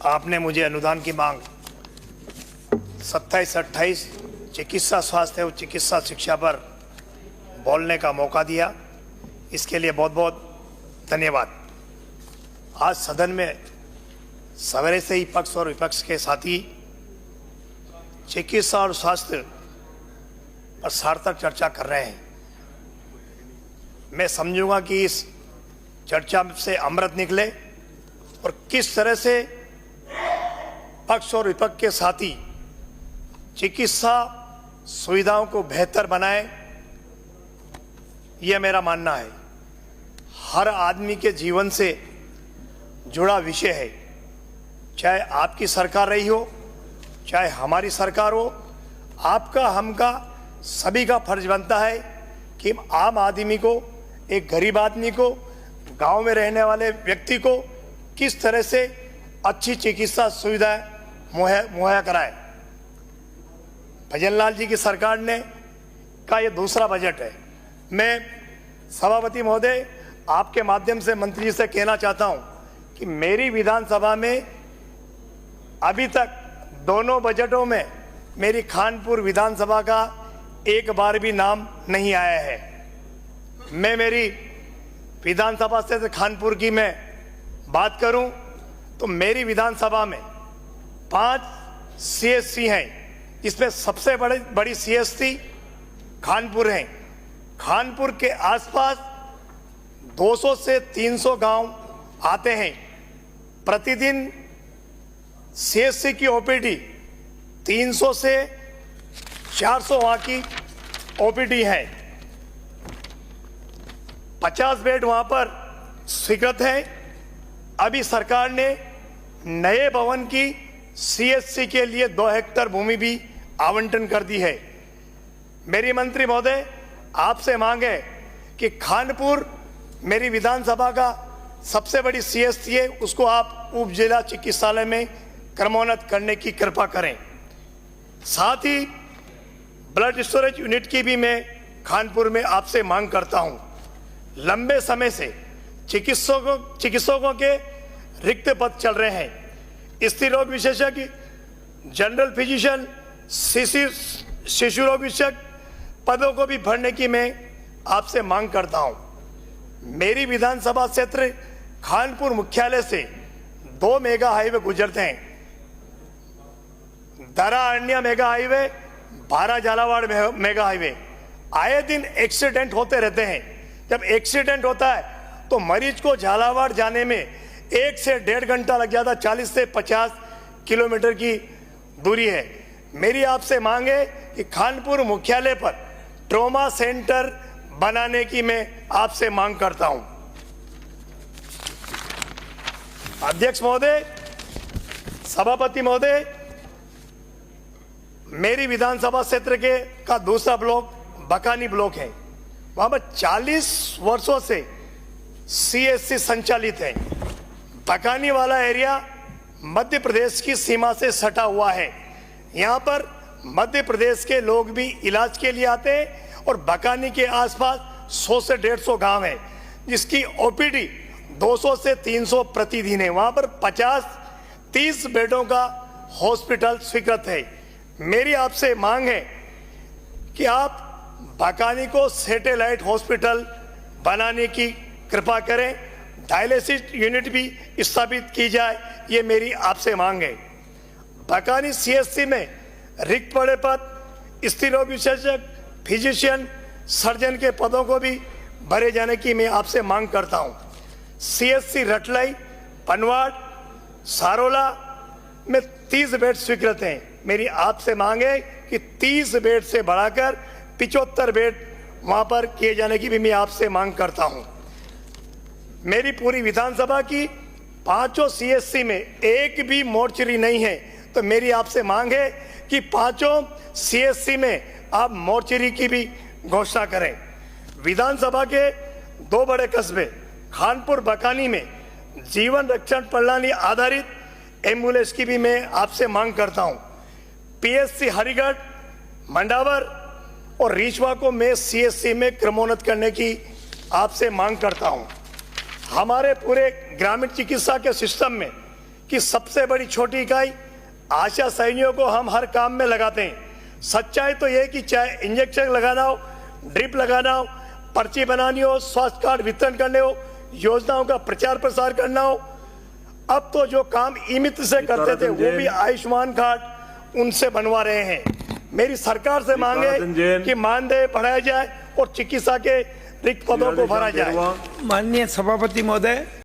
आपने मुझे अनुदान की मांग 27-28 चिकित्सा स्वास्थ्य और चिकित्सा शिक्षा पर बोलने का मौका दिया, इसके लिए बहुत बहुत धन्यवाद। आज सदन में सवेरे से ही पक्ष और विपक्ष के साथी चिकित्सा और स्वास्थ्य पर सार्थक चर्चा कर रहे हैं। मैं समझूंगा कि इस चर्चा से अमृत निकले और किस तरह से पक्ष और विपक्ष के साथी चिकित्सा सुविधाओं को बेहतर बनाए, यह मेरा मानना है। हर आदमी के जीवन से जुड़ा विषय है, चाहे आपकी सरकार रही हो, चाहे हमारी सरकार हो। आपका, हमका, सभी का फर्ज बनता है कि आम आदमी को, एक गरीब आदमी को, गांव में रहने वाले व्यक्ति को किस तरह से अच्छी चिकित्सा सुविधाएं मुहैया कराए। भजनलाल जी की सरकार ने का ये दूसरा बजट है। मैं सभापति महोदय, आपके माध्यम से मंत्री जी से कहना चाहता हूं कि मेरी विधानसभा में अभी तक दोनों बजटों में मेरी खानपुर विधानसभा का एक बार भी नाम नहीं आया है। मैं मेरी विधानसभा से खानपुर की मैं बात करूं तो मेरी विधानसभा में 5 CSC हैं, जिसमें सबसे बड़ी CSC खानपुर है। खानपुर के आसपास 200 से 300 गांव आते हैं। प्रतिदिन CSC की OPD 300 से 400 वहां की OPD है। 50 बेड वहां पर स्वीकृत है। अभी सरकार ने नए भवन की CSC के लिए 2 हेक्टेयर भूमि भी आवंटन कर दी है। मेरी मंत्री महोदय, आपसे मांग है कि खानपुर मेरी विधानसभा का सबसे बड़ी CSC है, उसको आप उप जिला चिकित्सालय में क्रमोन्नत करने की कृपा करें। साथ ही ब्लड स्टोरेज यूनिट की भी मैं खानपुर में आपसे मांग करता हूं। लंबे समय से चिकित्सकों के रिक्त पद चल रहे हैं। स्त्री रोग विशेषज्ञ, जनरल फिजिशियन, शिशु रोग विशेषज्ञ पदों को भी भरने की मैं आपसे मांग करता हूं। मेरी विधानसभा क्षेत्र खानपुर मुख्यालय से 2 मेगा हाईवे गुजरते हैं। दरा अरण्या mega highway, 12 Jhalawar mega highway. आए दिन एक्सीडेंट होते रहते हैं। जब एक्सीडेंट होता है तो मरीज को झालावाड़ जाने में 1 से 1.5 घंटा लग जाता। 40 से 50 किलोमीटर की दूरी है। मेरी आपसे मांग है कि खानपुर मुख्यालय पर ट्रॉमा सेंटर बनाने की मैं आपसे मांग करता हूं। अध्यक्ष महोदय, सभापति महोदय, मेरी विधानसभा क्षेत्र का दूसरा ब्लॉक बकानी ब्लॉक है। वहां पर 40 वर्षों से CSC संचालित है। बकानी वाला एरिया मध्य प्रदेश की सीमा से सटा हुआ है। यहाँ पर मध्य प्रदेश के लोग भी इलाज के लिए आते हैं और बकानी के आसपास 100 से 150 गांव हैं, जिसकी OPD 200 से 300 प्रतिदिन है। वहाँ पर 50-30 बेडों का हॉस्पिटल स्वीकृत है। मेरी आपसे मांग है कि आप बकानी को सैटेलाइट हॉस्पिटल बनाने की कृपा करें। डायलिसिस यूनिट भी स्थापित की जाए, ये मेरी आपसे मांग है। बकानी CSC में रिक्त पड़े पद स्त्री रोग विशेषज्ञ, फिजिशियन, सर्जन के पदों को भी भरे जाने की मैं आपसे मांग करता हूं। CSC रटलाई, पनवाड़, सारोला में 30 बेड स्वीकृत हैं। मेरी आपसे मांग है कि 30 बेड से बढ़ाकर 75 बेड वहां पर किए जाने की भी मैं आपसे मांग करता हूं। मेरी पूरी विधानसभा की 5 CSC में एक भी मोर्चरी नहीं है, तो मेरी आपसे मांग है कि 5 CSC में आप मोर्चरी की भी घोषणा करें। विधानसभा के 2 बड़े कस्बे खानपुर, बकानी में जीवन रक्षण प्रणाली आधारित एम्बुलेंस की भी मैं आपसे मांग करता हूं। PSC हरिगढ़, मंडावर और रीछवा को मैं CSC में क्रमोन्नत करने की आपसे मांग करता हूं। हमारे पूरे ग्रामीण चिकित्सा के सिस्टम में कि सबसे बड़ी छोटी इकाई आशा सैनिकों को हम हर काम में लगाते हैं। सच्चाई तो ये कि चाहे इंजेक्शन लगाना हो, ड्रिप लगाना हो, पर्ची बनानी हो, स्वास्थ्य कार्ड वितरण करने हो, योजनाओं का प्रचार प्रसार करना हो, अब तो जो काम ई-मित्र से करते थे वो भी आयुष्मान कार्ड उनसे बनवा रहे हैं। मेरी सरकार से मांग है कि मानदेय बढ़ाया जाए और चिकित्सा के रिक्त पदों को भरा जाए। माननीय सभापति महोदय,